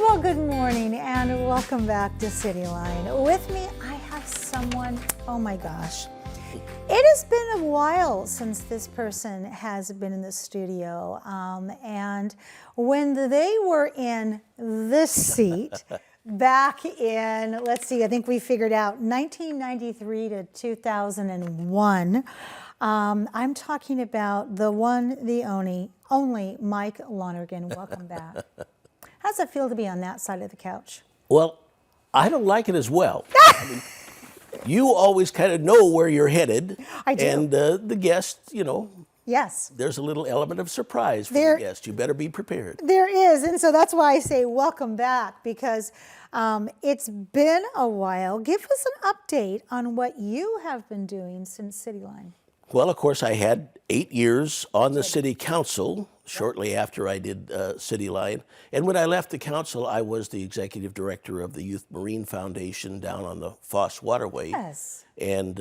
Well, good morning and welcome back to Cityline. With me, I have someone, oh my gosh. It has been a while since this person has been in the studio. And when they were in this seat, back in, let's see, I think we figured out 1993 to 2001, I'm talking about the one, the only Mike Lonergan. Welcome back. How does it feel to be on that side of the couch? Well, I don't like it as well. I mean, you always kind of know where you're headed. I do. And the guest, Yes. there's a little element of surprise for the guest. You better be prepared. There is, and so that's why I say welcome back, because it's been a while. Give us an update on what you have been doing since Cityline. Well, of course, I had 8 years on the city council shortly after I did Cityline. And when I left the council, I was the executive director of the Youth Marine Foundation down on the Foss Waterway. Yes. And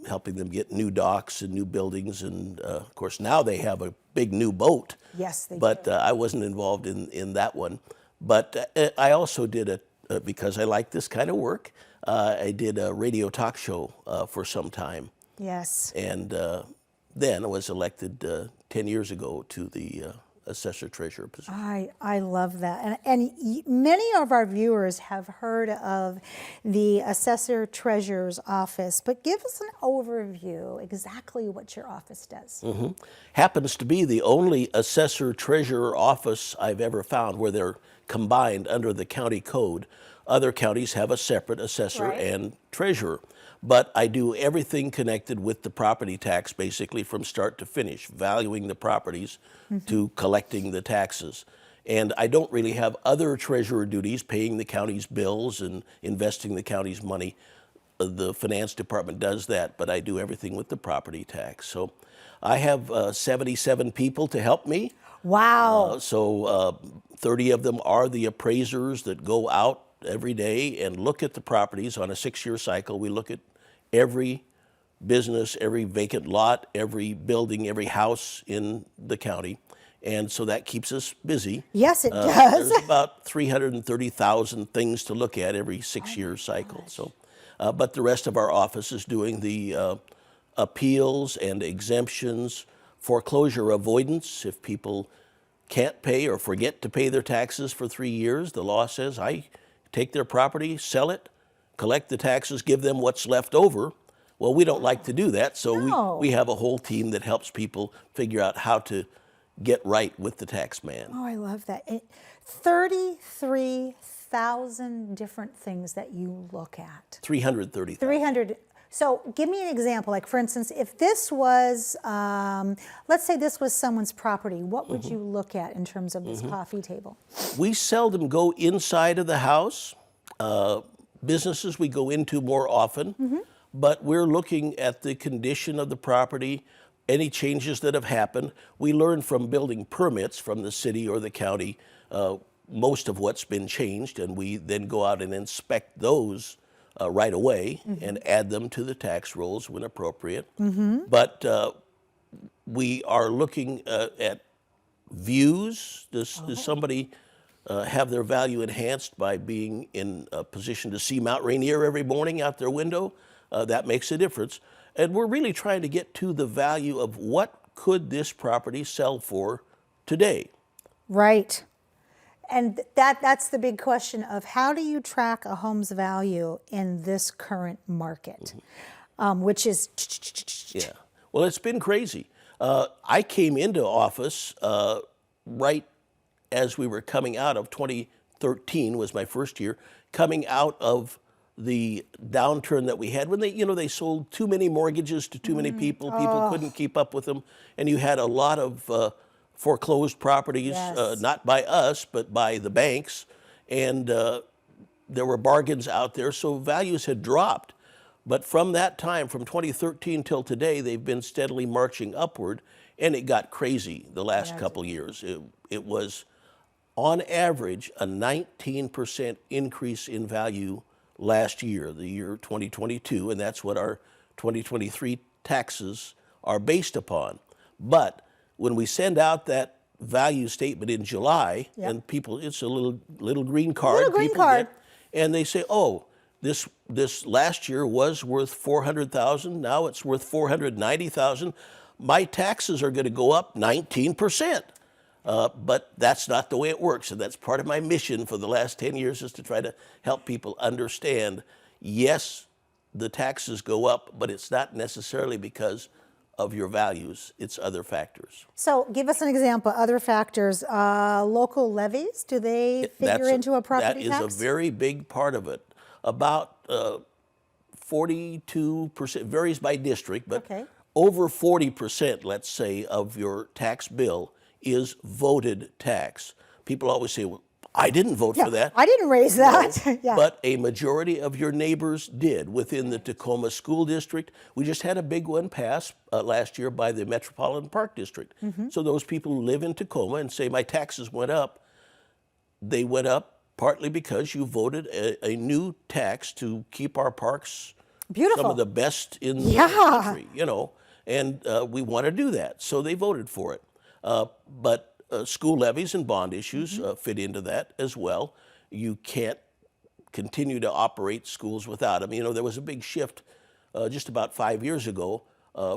helping them get new docks and new buildings. And of course, now they have a big new boat. Yes, they But do. I wasn't involved in that one. But I also did because I like this kind of work, I did a radio talk show for some time. Yes. And then I was elected 10 years ago to the Assessor-Treasurer position. I love that. And many of our viewers have heard of the Assessor-Treasurer's office, but give us an overview exactly what your office does. Mm-hmm. Happens to be the only Assessor-Treasurer office I've ever found where they're combined under the county code. Other counties have a separate assessor and treasurer. But I do everything connected with the property tax, basically from start to finish, valuing the properties to collecting the taxes. And I don't really have other treasurer duties, paying the county's bills and investing the county's money. The finance department does that, but I do everything with the property tax. So I have 77 people to help me. Wow. 30 of them are the appraisers that go out every day and look at the properties on a 6-year cycle. We look at every business, every vacant lot, every building, every house in the county. And so that keeps us busy. Yes, it does. There's about 330,000 things to look at every 6-year cycle. So, but the rest of our office is doing the appeals and exemptions, foreclosure avoidance. If people can't pay or forget to pay their taxes for 3 years, the law says I take their property, sell it, collect the taxes, give them what's left over. Well, we don't like to do that, so we have a whole team that helps people figure out how to get right with the tax man. Oh, I love that. 33,000 different things that you look at. 330,000. 300. So give me an example. Like, for instance, if this was, let's say this was someone's property, what would you look at in terms of this coffee table? We seldom go inside of the house. Businesses we go into more often, but we're looking at the condition of the property, any changes that have happened. We learn from building permits from the city or the county most of what's been changed, and we then go out and inspect those right away and add them to the tax rolls when appropriate. But we are looking at views. Does somebody have their value enhanced by being in a position to see Mount Rainier every morning out their window? That makes a difference. And we're really trying to get to the value of what could this property sell for today. Right. And that's the big question of how do you track a home's value in this current market, which is... Yeah. Well, it's been crazy. I came into office right as we were coming out of 2013 was my first year, coming out of the downturn that we had when they sold too many mortgages to too many people. People couldn't keep up with them, and you had a lot of foreclosed properties, not by us, but by the banks, and there were bargains out there, so values had dropped. But from that time, from 2013 till today, they've been steadily marching upward, and it got crazy the last couple years. It was, on average, a 19% increase in value last year, the year 2022, and that's what our 2023 taxes are based upon. But when we send out that value statement in July, Yep. and people, it's a little green card. Little green people card. get, and they say, oh, this last year was worth $400,000. Now it's worth $490,000. My taxes are going to go up 19%. But that's not the way it works, and that's part of my mission for the last 10 years is to try to help people understand, yes, the taxes go up, but it's not necessarily because of your values, it's other factors. So give us an example, other factors. Local levies, do they figure into a property tax? That is a very big part of it. About 42%, varies by district, but Okay. over 40%, let's say, of your tax bill is voted tax. People always say, well, I didn't vote for that. I didn't raise that. No, Yeah. but a majority of your neighbors did within the Tacoma School District. We just had a big one pass last year by the Metropolitan Park District. So those people who live in Tacoma and say, my taxes went up, they went up partly because you voted a new tax to keep our parks Beautiful. some of the best in the Yeah. country, and we want to do that. So they voted for it. But school levies and bond issues fit into that as well. You can't continue to operate schools without them. There was a big shift just about 5 years ago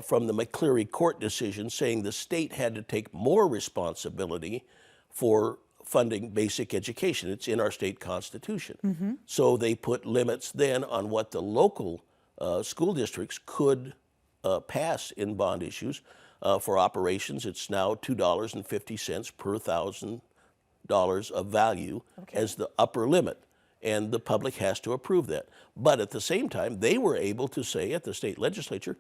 from the McCleary court decision saying the state had to take more responsibility for funding basic education. It's in our state constitution. So they put limits then on what the local school districts could pass in bond issues. For operations, it's now $2.50 per $1,000 of value as the upper limit, and the public has to approve that. But at the same time, they were able to say at the state legislature,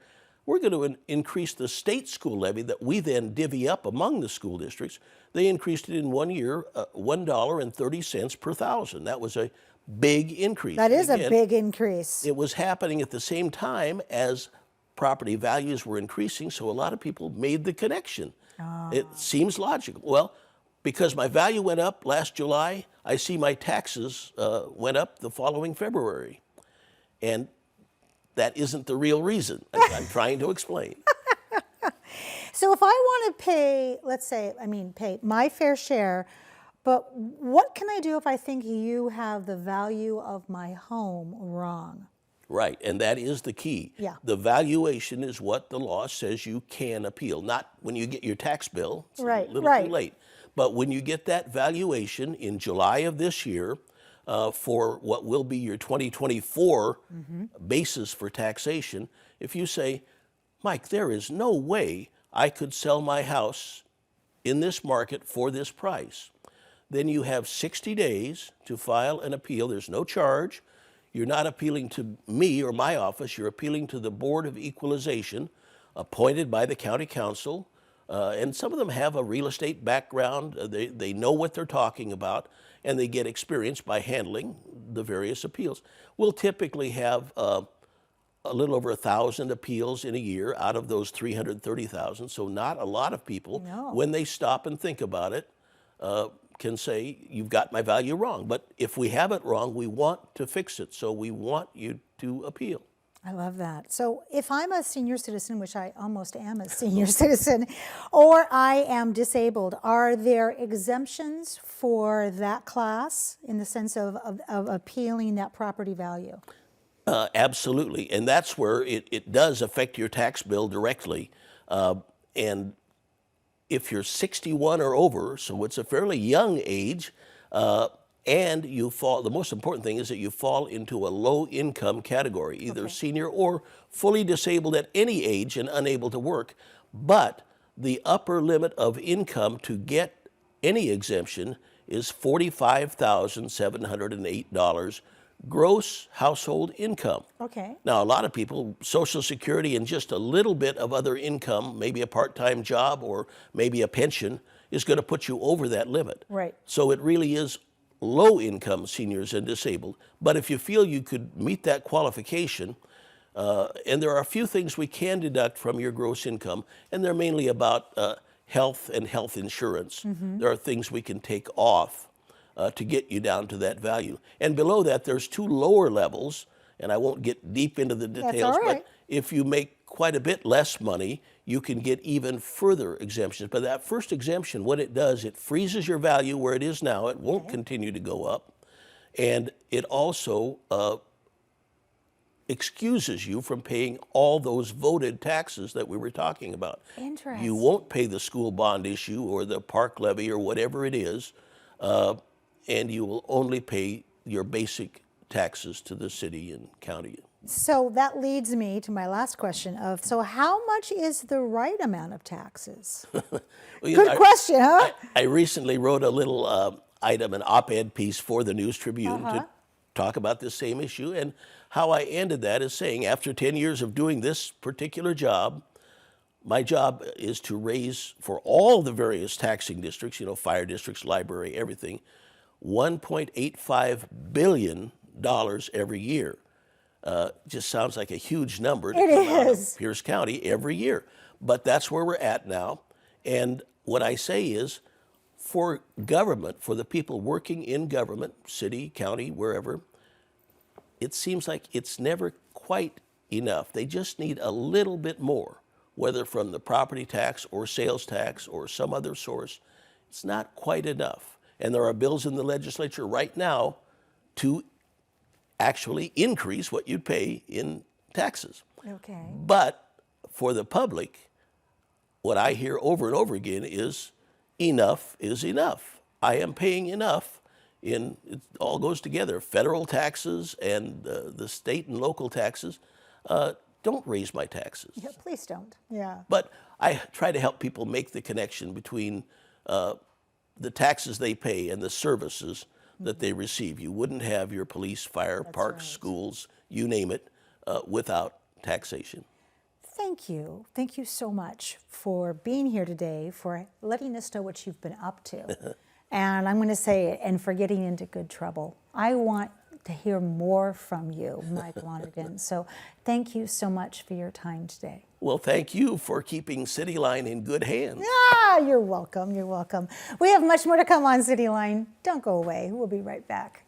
we're going to increase the state school levy that we then divvy up among the school districts. They increased it in 1 year, $1.30 per thousand. That was a big increase. That is Again, a big increase. it was happening at the same time as property values were increasing, so a lot of people made the connection. It seems logical. Well, because my value went up last July, I see my taxes went up the following February. And that isn't the real reason, as I'm trying to explain. So if I want to pay, let's say, pay my fair share, but what can I do if I think you have the value of my home wrong? Right, and that is the key. Yeah. The valuation is what the law says you can appeal, not when you get your tax bill. It's Right, a little right. too late. But when you get that valuation in July of this year for what will be your 2024 basis for taxation, if you say, Mike, there is no way I could sell my house in this market for this price, then you have 60 days to file an appeal. There's no charge. You're not appealing to me or my office. You're appealing to the Board of Equalization appointed by the county council. And some of them have a real estate background. They know what they're talking about, and they get experience by handling the various appeals. We'll typically have a little over 1,000 appeals in a year out of those 330,000. So not a lot of people, when they stop and think about it, can say, you've got my value wrong. But if we have it wrong, we want to fix it. So we want you to appeal. I love that. So if I'm a senior citizen, which I almost am a senior citizen, or I am disabled, are there exemptions for that class in the sense of appealing that property value? Absolutely. And that's where it does affect your tax bill directly. And if you're 61 or over, so it's a fairly young age, and you fall, the most important thing is that you fall into a low income category, either senior or fully disabled at any age and unable to work. But the upper limit of income to get any exemption is $45,708 gross household income. Okay. Now, a lot of people, Social Security and just a little bit of other income, maybe a part-time job or maybe a pension, is going to put you over that limit. Right. So it really is low-income seniors and disabled. But if you feel you could meet that qualification, and there are a few things we can deduct from your gross income, and they're mainly about health and health insurance. There are things we can take off to get you down to that value. And below that, there's two lower levels, and I won't get deep into the details, all right. but if you make quite a bit less money, you can get even further exemptions. But that first exemption, what it does, it freezes your value where it is now. It won't continue to go up. And it also excuses you from paying all those voted taxes that we were talking about. Interesting. You won't pay the school bond issue or the park levy or whatever it is, and you will only pay your basic taxes to the city and county. So that leads me to my last question of, so how much is the right amount of taxes? Well, Good question, huh? I recently wrote a little item, an op-ed piece for the News Tribune to talk about this same issue. And how I ended that is saying, after 10 years of doing this particular job, my job is to raise for all the various taxing districts, fire districts, library, everything, $1.85 billion every year. Just sounds like a huge number to come out of Pierce County every year. But that's where we're at now. And what I say is, for government, for the people working in government, city, county, wherever, it seems like it's never quite enough. They just need a little bit more, whether from the property tax or sales tax or some other source. It's not quite enough. And there are bills in the legislature right now to actually increase what you pay in taxes. Okay. But for the public, what I hear over and over again is enough is enough. I am paying enough. It all goes together. Federal taxes and the state and local taxes. Don't raise my taxes. Yeah, please don't. Yeah. But I try to help people make the connection between the taxes they pay and the services that they receive. You wouldn't have your police, fire, parks, schools, you name it, without taxation. Thank you. Thank you so much for being here today, for letting us know what you've been up to. And I'm going to say it, and for getting into good trouble. I want to hear more from you, Mike Lonergan. So thank you so much for your time today. Well, thank you for keeping Cityline in good hands. You're welcome. You're welcome. We have much more to come on Cityline. Don't go away. We'll be right back.